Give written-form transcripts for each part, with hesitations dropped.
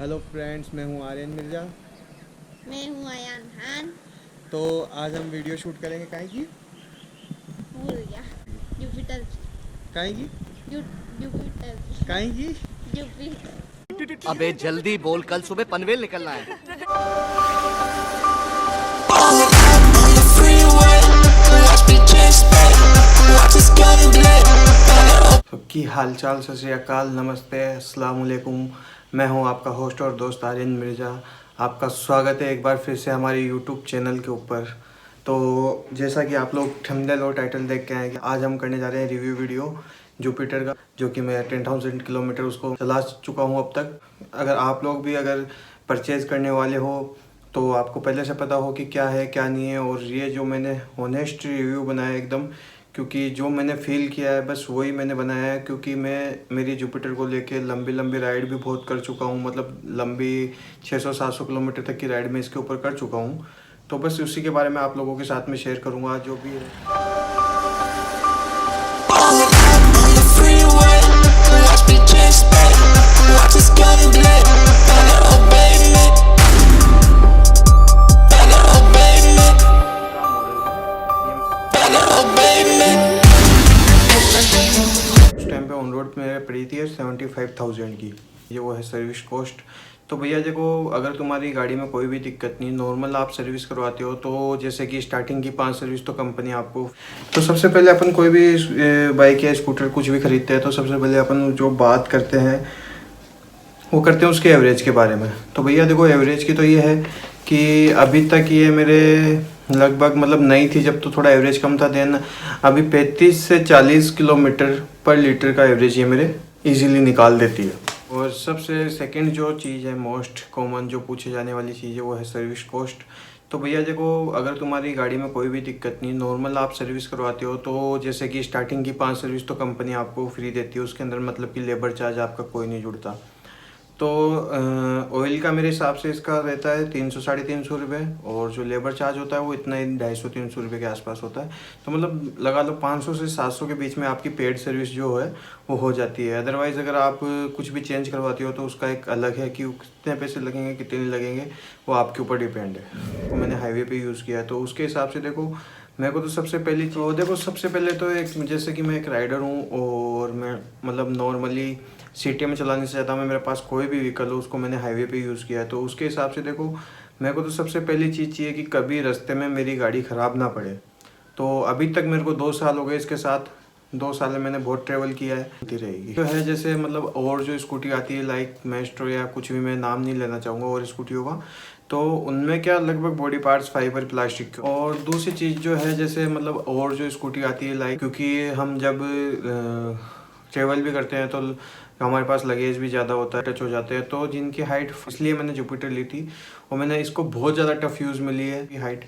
Hello friends, मैं हूं आर्यन मिर्ज़ा। मैं हूँ अयान खान। तो आज हम वीडियो शूट करेंगे काहे की। भूल गया। जुपिटर की। काहे की। जुपिटर की। काहे की। जुपिटर। अबे जल्दी बोल, कल सुबह पनवेल निकलना है। सबकी हाल चाल, सत श्री अकाल, नमस्ते, अस्सलाम वालेकुम। मैं हूं आपका होस्ट और दोस्त आर्यन मिर्ज़ा। आपका स्वागत है एक बार फिर से हमारे यूट्यूब चैनल के ऊपर। तो जैसा कि आप लोग थंबनेल और टाइटल देख के आए कि आज हम करने जा रहे हैं रिव्यू वीडियो जुपिटर का, जो कि मैं 10,000 किलोमीटर उसको चला चुका हूं अब तक। अगर आप लोग भी अगर परचेज़ करने वाले हो तो आपको पहले से पता हो कि क्या है क्या नहीं है। और ये जो मैंने ऑनेस्ट रिव्यू बनाया एकदम, क्योंकि जो मैंने फ़ील किया है बस वही मैंने बनाया है। क्योंकि मैं मेरी जुपिटर को लेके लंबी लंबी राइड भी बहुत कर चुका हूँ, मतलब लंबी 600-700 किलोमीटर तक की राइड मैं इसके ऊपर कर चुका हूँ। तो बस उसी के बारे में आप लोगों के साथ में शेयर करूँगा जो भी है। उस टाइम पे ऑन रोड मेरे पड़ी थी 75,000 की, ये वो है सर्विस कॉस्ट। तो भैया देखो, अगर तुम्हारी गाड़ी में कोई भी दिक्कत नहीं, नॉर्मल आप सर्विस करवाते हो तो जैसे कि स्टार्टिंग की 5 सर्विस तो कंपनी आपको। तो सबसे पहले अपन कोई भी बाइक या स्कूटर कुछ भी खरीदते हैं तो सबसे पहले अपन जो बात करते हैं वो करते हैं उसके एवरेज के बारे में। तो भैया देखो, एवरेज की तो ये है कि अभी तक ये मेरे लगभग, मतलब नई थी जब तो थोड़ा एवरेज कम था, देन अभी 35 से 40 किलोमीटर पर लीटर का एवरेज ये मेरे इजीली निकाल देती है। और सबसे सेकंड जो चीज़ है, मोस्ट कॉमन जो पूछे जाने वाली चीज़ है, वो है सर्विस कॉस्ट। तो भैया देखो, अगर तुम्हारी गाड़ी में कोई भी दिक्कत नहीं, नॉर्मल आप सर्विस करवाते हो तो जैसे कि स्टार्टिंग की 5 सर्विस तो कंपनी आपको फ्री देती है, उसके अंदर मतलब कि लेबर चार्ज आपका कोई नहीं जुड़ता। तो ऑयल का मेरे हिसाब से इसका रहता है 300-350 रुपये, और जो लेबर चार्ज होता है वो इतना ही 250-300 रुपये के आसपास होता है। तो मतलब लगा लो 500 से 700 के बीच में आपकी पेड सर्विस जो है वो हो जाती है। अदरवाइज़ अगर आप कुछ भी चेंज करवाती हो तो उसका एक अलग है कि कितने पैसे लगेंगे कितने नहीं लगेंगे, वो आपके ऊपर डिपेंड है। तो मैंने हाईवे पे यूज़ किया है तो उसके हिसाब से देखो, मेरे को तो सबसे पहली तो देखो, सबसे पहले तो एक, जैसे कि मैं एक राइडर हूँ और मैं मतलब नॉर्मली सिटी में चलाने से ज़्यादा मैं, मेरे पास कोई भी व्हीकल हो उसको मैंने हाईवे पे यूज़ किया है। तो उसके हिसाब से देखो, मेरे को तो सबसे पहली चीज़ चाहिए कि कभी रास्ते में मेरी गाड़ी ख़राब ना पड़े। तो अभी तक मेरे को 2 साल हो गए इसके साथ, 2 साल में मैंने बहुत ट्रैवल किया है, होती रहेगी। तो है जैसे मतलब और जो स्कूटी आती है लाइक मेस्ट्रो या कुछ भी, मैं नाम नहीं लेना चाहूँगा और स्कूटियों का, तो उनमें क्या लगभग बॉडी पार्ट्स फाइबर प्लास्टिक के। और दूसरी चीज़ जो है जैसे मतलब और जो स्कूटी आती है लाइक, क्योंकि हम जब ट्रेवल भी करते हैं तो हमारे पास लगेज भी ज़्यादा होता है, टच हो जाते हैं। तो जिनकी हाइट, इसलिए मैंने जुपिटर ली थी और मैंने इसको बहुत ज़्यादा टफ़ यूज़ मिली है। हाइट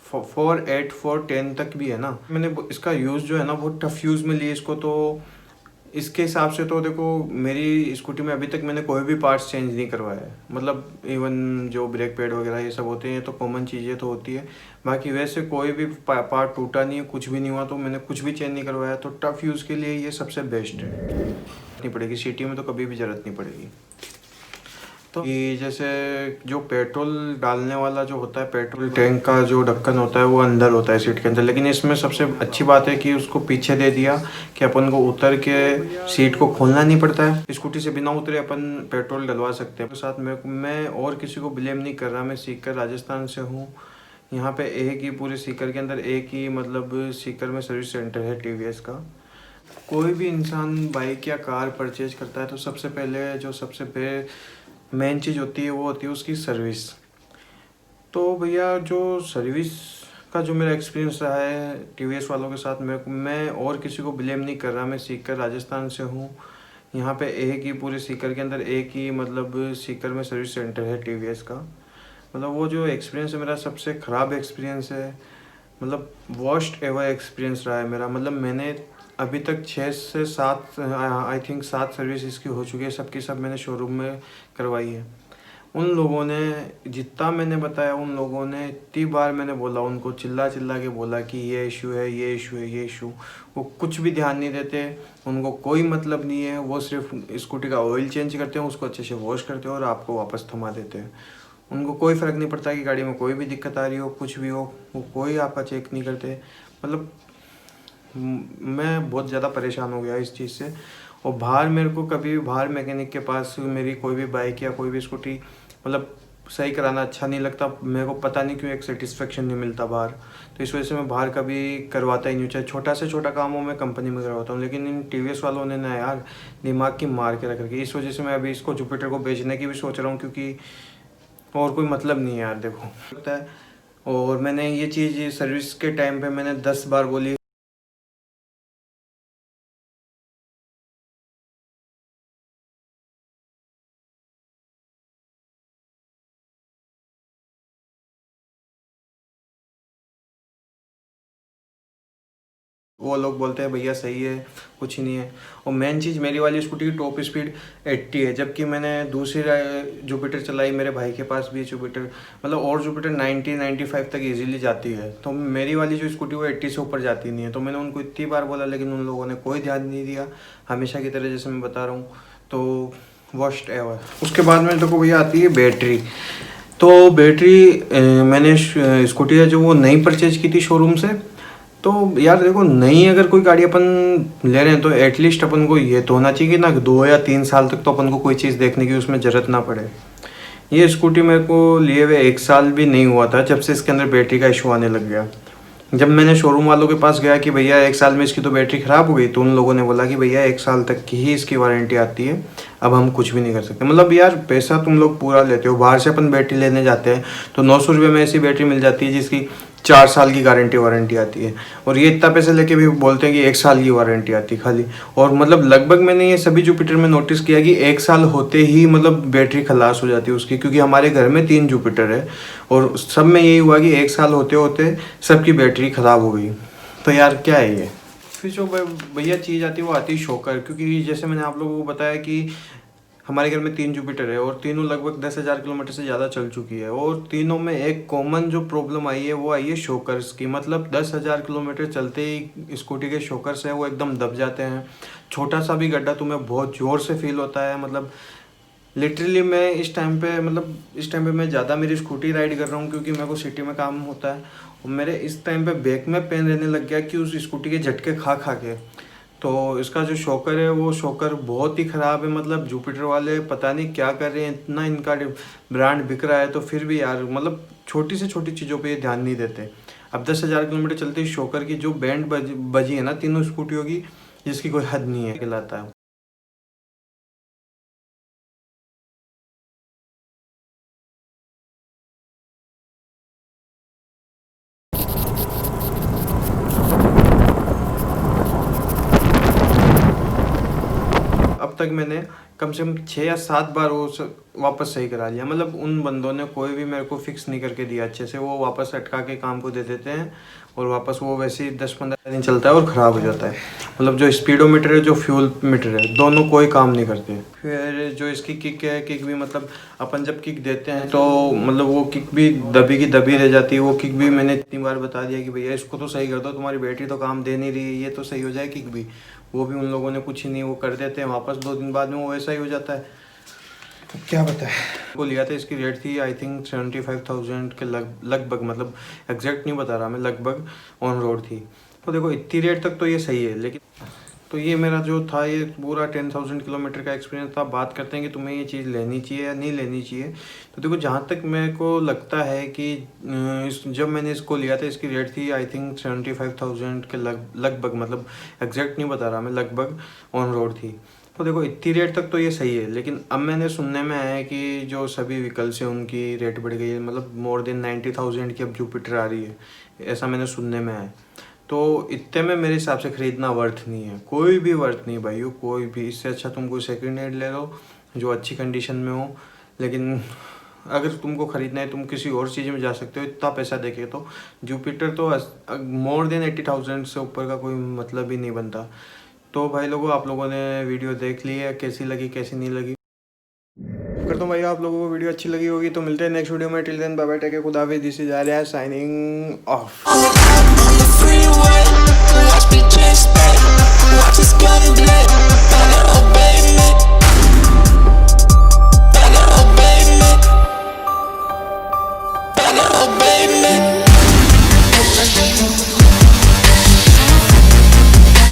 4'8", 4'10" तक भी है ना। मैंने इसका यूज़ जो है ना बहुत टफ़ यूज़ मिली है इसको। तो इसके हिसाब से तो देखो, मेरी स्कूटी में अभी तक मैंने कोई भी पार्ट्स चेंज नहीं करवाया है। मतलब इवन जो ब्रेक पैड वगैरह ये सब होते हैं तो कॉमन चीज़ें तो होती है, बाकी वैसे कोई भी पार्ट टूटा नहीं है, कुछ भी नहीं हुआ, तो मैंने कुछ भी चेंज नहीं करवाया। तो टफ़ यूज़ के लिए ये सबसे बेस्ट है। नहीं पड़ेगी सिटी में तो कभी भी ज़रूरत नहीं पड़ेगी। तो ये जैसे जो पेट्रोल डालने वाला जो होता है, पेट्रोल टैंक का जो ढक्कन होता है वो अंदर होता है सीट के अंदर, लेकिन इसमें सबसे अच्छी बात है कि उसको पीछे दे दिया कि अपन को उतर के सीट को खोलना नहीं पड़ता है। स्कूटी से बिना उतरे अपन पेट्रोल डलवा सकते हैं। साथ में मैं और किसी को ब्लेम नहीं कर रहा, मैं सीकर राजस्थान से हूँ। यहाँ पे एक ही पूरे सीकर के अंदर एक ही, मतलब सीकर में सर्विस सेंटर है टीवीएस का। कोई भी इंसान बाइक या कार परचेज करता है तो सबसे पहले जो सबसे मेन चीज़ होती है वो होती है उसकी सर्विस। तो भैया जो सर्विस का जो मेरा एक्सपीरियंस रहा है टीवीएस वालों के साथ, मैं और किसी को ब्लेम नहीं कर रहा, मैं सीकर राजस्थान से हूँ। यहाँ पे एक ही पूरे सीकर के अंदर एक ही, मतलब सीकर में सर्विस सेंटर है टीवीएस का। मतलब वो जो एक्सपीरियंस है मेरा, सबसे ख़राब एक्सपीरियंस है, मतलब वर्स्ट एवर एक्सपीरियंस रहा है मेरा। मतलब मैंने अभी तक 6 से 7, आई थिंक 7 सर्विस इसकी हो चुकी है, सबकी सब मैंने शोरूम में करवाई है। उन लोगों ने जितना मैंने बताया, उन लोगों ने इतनी बार मैंने बोला, उनको चिल्ला चिल्ला के बोला कि ये इशू है, ये इशू है, ये इशू। वो कुछ भी ध्यान नहीं देते, उनको कोई मतलब नहीं है। वो सिर्फ स्कूटी का ऑयल चेंज करते हैं, उसको अच्छे से वॉश करते हैं और आपको वापस थमा देते हैं। उनको कोई फ़र्क नहीं पड़ता कि गाड़ी में कोई भी दिक्कत आ रही हो, कुछ भी हो, वो कोई आपका चेक नहीं करते। मतलब मैं बहुत ज़्यादा परेशान हो गया इस चीज़ से। और बाहर मेरे को कभी भी बाहर मैकेनिक के पास मेरी कोई भी बाइक या कोई भी स्कूटी मतलब सही कराना अच्छा नहीं लगता। मेरे को पता नहीं क्यों एक सेटिस्फेक्शन नहीं मिलता बाहर। तो इस वजह से मैं बाहर कभी करवाता ही नहीं, चाहे छोटा से छोटा काम हो मैं कंपनी में करवाता हूँ। लेकिन इन टीवीएस वालों ने ना यार दिमाग की मार के रख रखी। इस वजह से मैं अभी इसको जुपिटर को बेचने की भी सोच रहा हूँ, क्योंकि और कोई मतलब नहीं है यार। देखो लगता है, और मैंने ये चीज़ सर्विस के टाइम पे मैंने 10 बार बोली। वो लोग बोलते हैं भैया सही है, कुछ नहीं है। और मेन चीज़, मेरी वाली स्कूटी की टॉप स्पीड 80 है, जबकि मैंने दूसरी जुपिटर चलाई, मेरे भाई के पास भी है जुपिटर, मतलब और जुपिटर 90-95 तक इजीली जाती है। तो मेरी वाली जो स्कूटी वो 80 से ऊपर जाती नहीं है। तो मैंने उनको इतनी बार बोला, लेकिन उन लोगों ने कोई ध्यान नहीं दिया, हमेशा की तरह जैसे मैं बता रहा हूँ। तो वर्स्ट एवर। उसके बाद में देखो भैया आती है बैटरी। तो बैटरी मैंने स्कूटी है जो वो नई परचेज की थी शोरूम से। तो यार देखो, नई अगर कोई गाड़ी अपन ले रहे हैं तो एटलीस्ट अपन को ये तो होना चाहिए कि ना 2 या 3 साल तक तो अपन को कोई चीज़ देखने की उसमें ज़रूरत ना पड़े। ये स्कूटी मेरे को लिए हुए 1 साल भी नहीं हुआ था जब से इसके अंदर बैटरी का इशू आने लग गया। जब मैंने शोरूम वालों के पास गया कि भैया 1 साल में इसकी तो बैटरी ख़राब हो गई, तो उन लोगों ने बोला कि भैया 1 साल तक की ही इसकी वारंटी आती है, अब हम कुछ भी नहीं कर सकते। मतलब यार पैसा तुम लोग पूरा लेते हो। बाहर से अपन बैटरी लेने जाते हैं तो 900 रुपये में ऐसी बैटरी मिल जाती है जिसकी 4 साल की गारंटी वारंटी आती है, और ये इतना पैसे लेके भी बोलते हैं कि 1 साल की वारंटी आती है खाली। और मतलब लगभग मैंने ये सभी जुपिटर में नोटिस किया कि 1 साल होते ही मतलब बैटरी खलास हो जाती है उसकी, क्योंकि हमारे घर में 3 जुपिटर है और सब में यही हुआ कि 1 साल होते होते सबकी बैटरी ख़राब हो गई। तो यार क्या है ये। फिर जो भैया चीज़ आती है वो आती है शॉकर, क्योंकि जैसे मैंने आप लोगों को बताया कि हमारे घर में 3 जुपिटर है और तीनों लगभग 10,000 किलोमीटर से ज़्यादा चल चुकी है। और तीनों में एक कॉमन जो प्रॉब्लम आई है वो आई है शॉकर्स की। मतलब 10,000 किलोमीटर चलते ही स्कूटी के शॉकर्स हैं वो एकदम दब जाते हैं। छोटा सा भी गड्ढा तुम्हें बहुत ज़ोर से फील होता है। मतलब लिटरली मैं इस टाइम पे मैं ज़्यादा मेरी स्कूटी राइड कर रहा हूँ, क्योंकि मेरे को सिटी में काम होता है। और मेरे इस टाइम पे बैक में पेन रहने लग गया कि उस स्कूटी के झटके खा खा के। तो इसका जो शॉकर है वो शॉकर बहुत ही ख़राब है। मतलब जुपिटर वाले पता नहीं क्या कर रहे हैं, इतना इनका ब्रांड बिक रहा है तो फिर भी यार मतलब छोटी से छोटी चीज़ों पे ये ध्यान नहीं देते। अब 10,000 किलोमीटर चलते ही शॉकर की जो बैंड बजी है ना तीनों स्कूटियों की, जिसकी कोई हद नहीं है कहलाता है। अब तक मैंने कम से कम 6 या 7 बार वो वापस सही करा लिया। मतलब उन बंदों ने कोई भी मेरे को फिक्स नहीं करके दिया अच्छे से। वो वापस अटका के काम को दे देते हैं और वापस वो वैसे ही 10-15 दिन चलता है और ख़राब हो जाता है। मतलब जो स्पीडोमीटर है, जो फ्यूल मीटर है, दोनों कोई काम नहीं करते। फिर जो इसकी किक है, किक भी मतलब अपन जब किक देते हैं तो मतलब वो किक भी दबी की दबी रह जाती है। वो किक भी मैंने इतनी बार बता दिया कि भैया इसको तो सही कर दो, तुम्हारी बैटरी तो काम दे नहीं रही है, ये तो सही हो जाए किक भी। वो भी उन लोगों ने कुछ ही नहीं, वो कर देते हैं वापस 2 दिन बाद में वो ऐसा ही हो जाता है। तो क्या बताए। वो लिया था, इसकी रेट थी आई थिंक 75,000 के लगभग, मतलब एग्जैक्ट नहीं बता रहा मैं, लगभग ऑन रोड थी। तो देखो इतनी रेट तक तो ये सही है। लेकिन तो ये मेरा जो था ये पूरा 10,000 किलोमीटर का एक्सपीरियंस था। बात करते हैं कि तुम्हें ये चीज़ लेनी चाहिए या नहीं लेनी चाहिए। तो देखो जहाँ तक मेरे को लगता है कि जब मैंने इसको लिया था इसकी रेट थी आई थिंक 75,000 के लगभग, मतलब एग्जैक्ट नहीं बता रहा मैं, लगभग ऑन रोड थी। तो देखो इतनी रेट तक तो ये सही है। लेकिन अब मैंने सुनने में आया है कि जो सभी व्हीकल्स हैं उनकी रेट बढ़ गई है, मतलब मोर देन 90,000 की अब जुपिटर आ रही है, ऐसा मैंने सुनने में आया। तो इतने में मेरे हिसाब से ख़रीदना वर्थ नहीं है, कोई भी वर्थ नहीं भाइयों, कोई भी। इससे अच्छा तुम कोई सेकंड हैंड ले लो जो अच्छी कंडीशन में हो। लेकिन अगर तुमको ख़रीदना है तुम किसी और चीज़ में जा सकते हो इतना पैसा देके। तो जुपिटर तो मोर देन 80,000 से ऊपर का कोई मतलब ही नहीं बनता। तो भाई लोगों, आप लोगों ने वीडियो देख ली है, कैसी लगी कैसी नहीं लगी। करता हूँ भाई आप लोगों को वीडियो अच्छी लगी होगी, तो मिलते हैं नेक्स्ट वीडियो में। Till then bye bye, take care, खुदा हाफिज़, this is Arya signing off. Freeway, watch me chase back. Watch us gonna black.